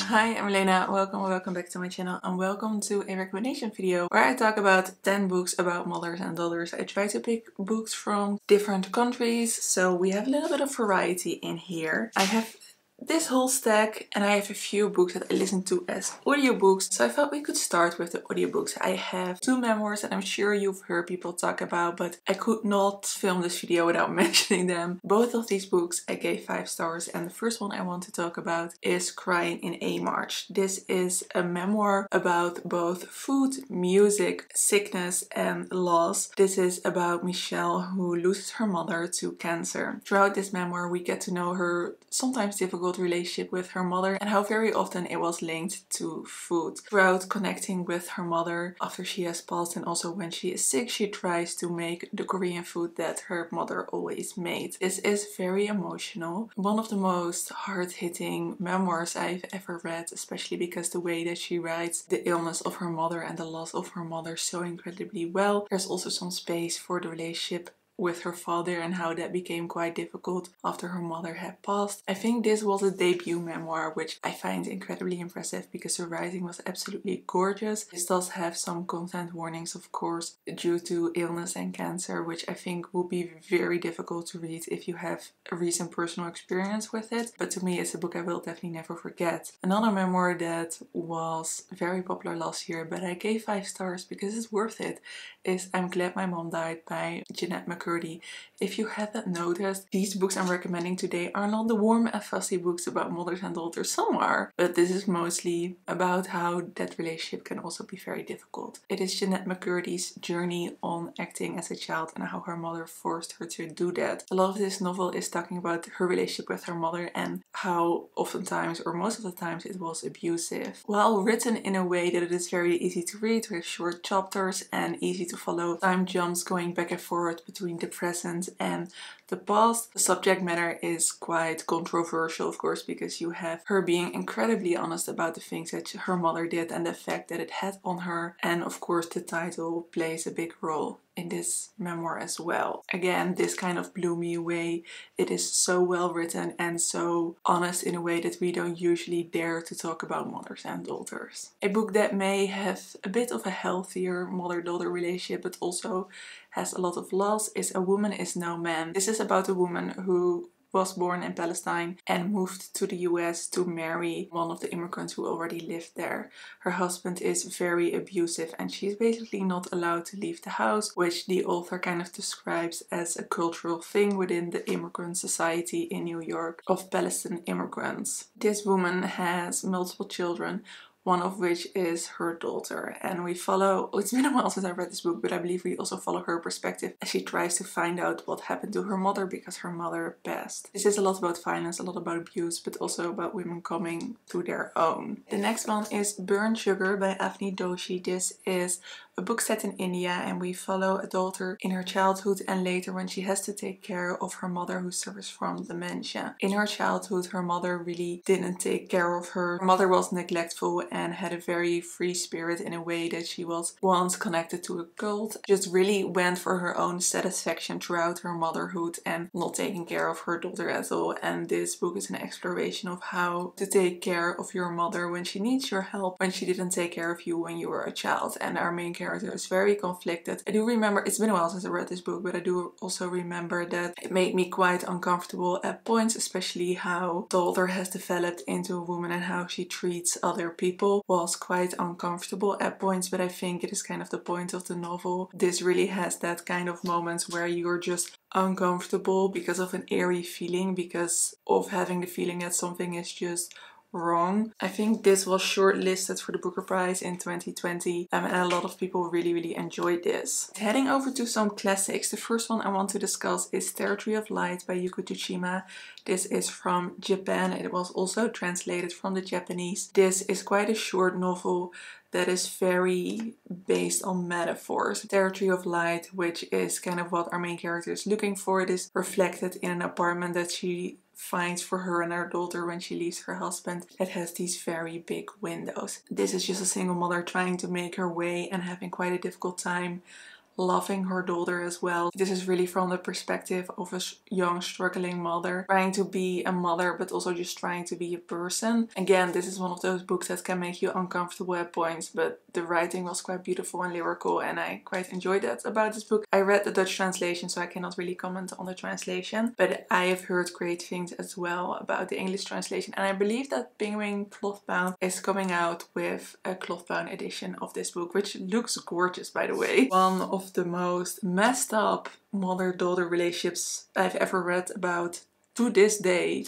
Hi, I'm Milena. Welcome back to my channel and welcome to a recommendation video where I talk about 10 books about mothers and daughters. I try to pick books from different countries, so we have a little bit of variety in here. I have this whole stack and I have a few books that I listen to as audiobooks, so I thought we could start with the audiobooks. I have two memoirs that I'm sure you've heard people talk about, but I could not film this video without mentioning them. Both of these books I gave 5 stars, and the first one I want to talk about is Crying in H Mart. This is a memoir about both food, music, sickness and loss. This is about Michelle, who loses her mother to cancer. Throughout this memoir we get to know her sometimes difficult relationship with her mother and how very often it was linked to food. Throughout connecting with her mother after she has passed and also when she is sick, she tries to make the Korean food that her mother always made. This is very emotional. One of the most hard-hitting memoirs I've ever read, especially because the way that she writes the illness of her mother and the loss of her mother so incredibly well. There's also some space for the relationship with her father and how that became quite difficult after her mother had passed. I think this was a debut memoir, which I find incredibly impressive because the writing was absolutely gorgeous. This does have some content warnings, of course, due to illness and cancer, which I think will be very difficult to read if you have a recent personal experience with it. But to me, it's a book I will definitely never forget. Another memoir that was very popular last year, but I gave 5 stars because it's worth it, is I'm Glad My Mom Died by Jennette McCurdy. If you haven't noticed, these books I'm recommending today are not the warm and fussy books about mothers and daughters. Some are, but this is mostly about how that relationship can also be very difficult. It is Jennette McCurdy's journey on acting as a child and how her mother forced her to do that. A lot of this novel is talking about her relationship with her mother and how oftentimes, or most of the times, it was abusive. While written in a way that it is very easy to read with short chapters and easy to follow time jumps going back and forth between the present and the past. The subject matter is quite controversial, of course, because you have her being incredibly honest about the things that her mother did and the effect that it had on her, and of course the title plays a big role in this memoir as well. Again, this kind of blew me away. It is so well written and so honest in a way that we don't usually dare to talk about mothers and daughters. A book that may have a bit of a healthier mother-daughter relationship but also has a lot of loss is A Woman Is No Man. This is about a woman who was born in Palestine and moved to the US to marry one of the immigrants who already lived there. Her husband is very abusive and she's basically not allowed to leave the house, which the author kind of describes as a cultural thing within the immigrant society in New York of Palestinian immigrants. This woman has multiple children, one of which is her daughter, and we follow, it's been a while since I read this book, but I believe we also follow her perspective as she tries to find out what happened to her mother because her mother passed. This is a lot about violence, a lot about abuse, but also about women coming to their own. The next one is Burnt Sugar by Avni Dosi. This is a book set in India and we follow a daughter in her childhood and later when she has to take care of her mother who suffers from dementia. In her childhood, her mother really didn't take care of her. Her mother was neglectful and had a very free spirit in a way that she was once connected to a cult. Just really went for her own satisfaction throughout her motherhood and not taking care of her daughter at all. And this book is an exploration of how to take care of your mother when she needs your help, when she didn't take care of you when you were a child. And our main character is very conflicted. I do remember, it's been a while since I read this book, but I do also remember that it made me quite uncomfortable at points, especially how the daughter has developed into a woman and how she treats other people was quite uncomfortable at points, but I think it is kind of the point of the novel. This really has that kind of moments where you're just uncomfortable because of an eerie feeling, because of having the feeling that something is just wrong. I think this was shortlisted for the Booker Prize in 2020 and a lot of people really enjoyed this. Heading over to some classics, the first one I want to discuss is Territory of Light by Yuko Tsushima. This is from Japan. It was also translated from the Japanese. This is quite a short novel that is very based on metaphors. Territory of Light, which is kind of what our main character is looking for, it is reflected in an apartment that she finds for her and her daughter when she leaves her husband that has these very big windows. This is just a single mother trying to make her way and having quite a difficult time loving her daughter as well. This is really from the perspective of a young struggling mother trying to be a mother but also just trying to be a person. Again, this is one of those books that can make you uncomfortable at points, but the writing was quite beautiful and lyrical and I quite enjoyed that about this book. I read the Dutch translation, so I cannot really comment on the translation, but I have heard great things as well about the English translation, and I believe that Penguin Clothbound is coming out with a clothbound edition of this book, which looks gorgeous, by the way. One of the most messed up mother-daughter relationships I've ever read about to this day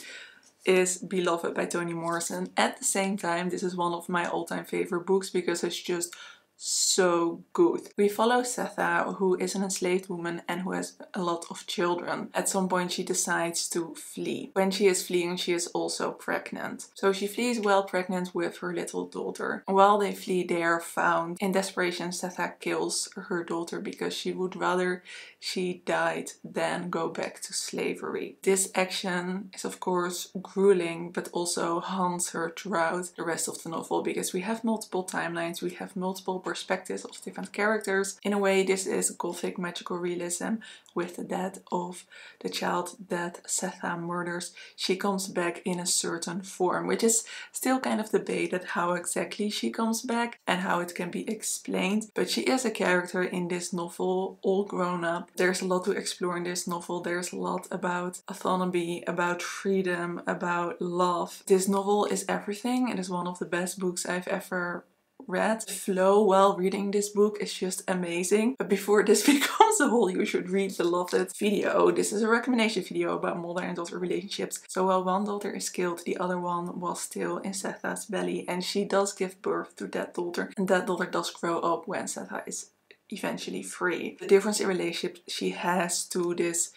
is Beloved by Toni Morrison. At the same time, this is one of my all-time favorite books because it's just so good. We follow Setha, who is an enslaved woman and who has a lot of children. At some point she decides to flee. When she is fleeing, she is also pregnant. So she flees while pregnant with her little daughter. While they flee, they are found. In desperation, Setha kills her daughter because she would rather she died than go back to slavery. This action is of course grueling, but also haunts her throughout the rest of the novel because we have multiple timelines, we have multiple perspectives of different characters. In a way, this is gothic magical realism. With the death of the child that Setha murders, she comes back in a certain form, which is still kind of debated how exactly she comes back and how it can be explained. But she is a character in this novel, all grown up. There's a lot to explore in this novel. There's a lot about autonomy, about freedom, about love. This novel is everything. It is one of the best books I've ever read. The flow while reading this book is just amazing. But before this becomes a whole you should read Beloved video, this is a recommendation video about mother and daughter relationships. So while one daughter is killed, the other one was still in Setha's belly, and she does give birth to that daughter, and that daughter does grow up when Setha is eventually free. The difference in relationship she has to this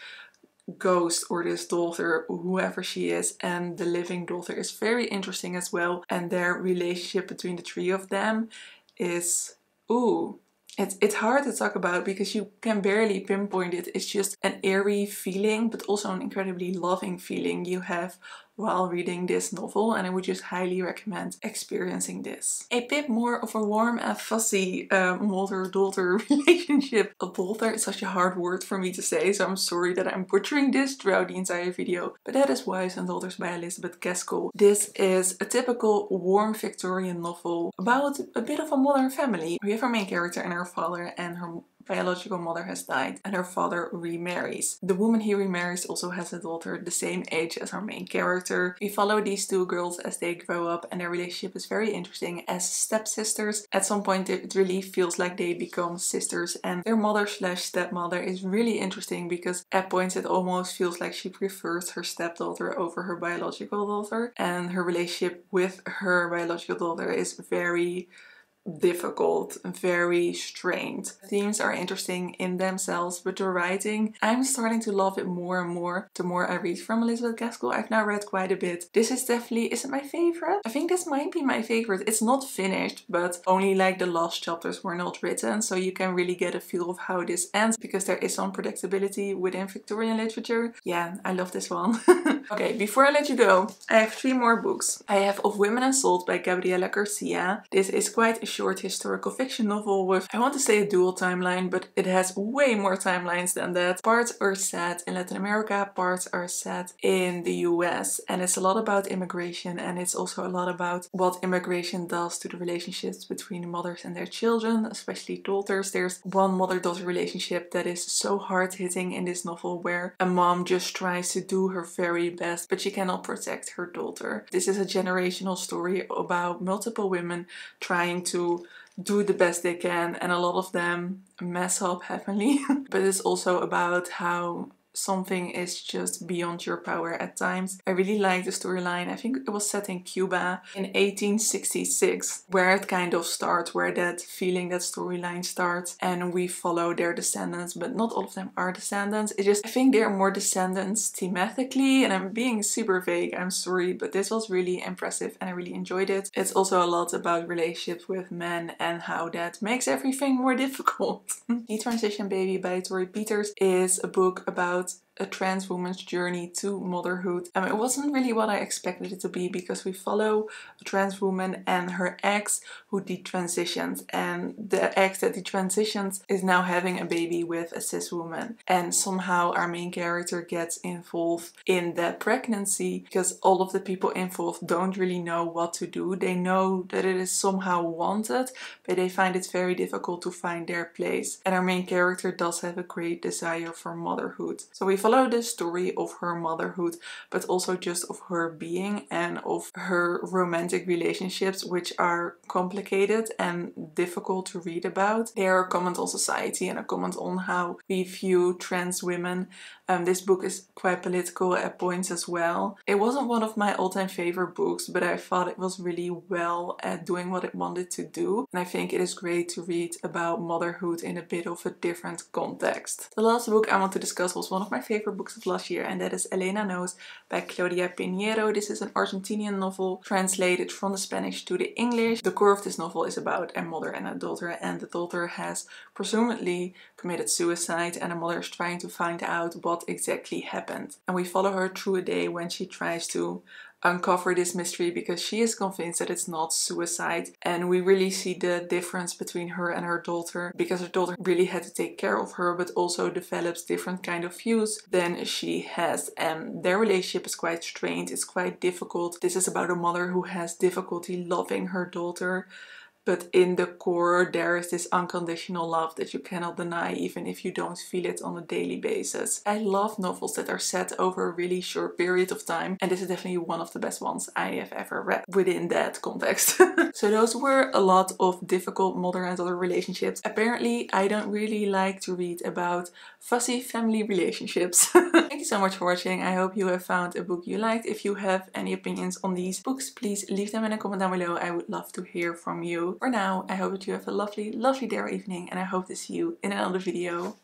ghost or this daughter, whoever she is, and the living daughter is very interesting as well. And their relationship between the three of them is, ooh, it's hard to talk about because you can barely pinpoint it. It's just an eerie feeling, but also an incredibly loving feeling you have while reading this novel, and I would just highly recommend experiencing this. A bit more of a warm and fuzzy mother-daughter relationship. A daughter is such a hard word for me to say, so I'm sorry that I'm butchering this throughout the entire video, but that is Wives and Daughters by Elizabeth Gaskell. This is a typical warm Victorian novel about a bit of a modern family. We have our main character and her father, and her biological mother has died and her father remarries. The woman he remarries also has a daughter the same age as our main character. We follow these two girls as they grow up, and their relationship is very interesting as stepsisters. At some point it really feels like they become sisters, and their mother slash stepmother is really interesting because at points it almost feels like she prefers her stepdaughter over her biological daughter, and her relationship with her biological daughter is very difficult, very strained. Themes are interesting in themselves, but the writing, I'm starting to love it more and more the more I read from Elizabeth Gaskell. I've now read quite a bit. This is definitely, is it my favorite? I think this might be my favorite. It's not finished, but only like the last chapters were not written, so you can really get a feel of how this ends because there is some predictability within Victorian literature. Yeah, I love this one. Okay, before I let you go, I have 3 more books. I have Of Women and Salt by Gabriela Garcia. This is quite a short historical fiction novel with, I want to say, a dual timeline, but it has way more timelines than that. Parts are set in Latin America, parts are set in the US, and it's a lot about immigration, and it's also a lot about what immigration does to the relationships between mothers and their children, especially daughters. There's one mother-daughter relationship that is so hard-hitting in this novel where a mom just tries to do her very best, but she cannot protect her daughter. This is a generational story about multiple women trying to do the best they can, and a lot of them mess up heavily. But it's also about how something is just beyond your power at times. I really like the storyline. I think it was set in Cuba in 1866, where it kind of starts, where that feeling, that storyline starts, and we follow their descendants, but not all of them are descendants. It's just, I think they're more descendants thematically, and I'm being super vague, I'm sorry, but this was really impressive and I really enjoyed it. It's also a lot about relationships with men and how that makes everything more difficult. Detransition Baby by Tori Peters is a book about a trans woman's journey to motherhood. It wasn't really what I expected it to be, because we follow a trans woman and her ex who detransitioned, and the ex that detransitions is now having a baby with a cis woman, and somehow our main character gets involved in that pregnancy because all of the people involved don't really know what to do. They know that it is somehow wanted, but they find it very difficult to find their place, and our main character does have a great desire for motherhood. So we follow the story of her motherhood, but also just of her being and of her romantic relationships, which are complicated and difficult to read about. They are a comment on society and a comment on how we view trans women. This book is quite political at points as well. It wasn't one of my all-time favorite books, but I thought it was really well at doing what it wanted to do. And I think it is great to read about motherhood in a bit of a different context. The last book I want to discuss was one of my favorite books of last year, and that is Elena Knows by Claudia Piñeiro. This is an Argentinian novel translated from the Spanish to the English. The core of this novel is about a mother and a daughter, and the daughter has presumably committed suicide, and the mother is trying to find out what exactly happened. And we follow her through a day when she tries to uncover this mystery, because she is convinced that it's not suicide. And we really see the difference between her and her daughter, because her daughter really had to take care of her, but also develops different kind of views than she has, and their relationship is quite strained. It's quite difficult. This is about a mother who has difficulty loving her daughter, but in the core there is this unconditional love that you cannot deny, even if you don't feel it on a daily basis. I love novels that are set over a really short period of time, and this is definitely one of the best ones I have ever read within that context. So those were a lot of difficult mother and daughter relationships. Apparently I don't really like to read about fussy family relationships. Thank you so much for watching. I hope you have found a book you liked. If you have any opinions on these books, please leave them in a comment down below. I would love to hear from you. For now, I hope that you have a lovely, lovely day or evening, and I hope to see you in another video.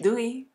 Doei!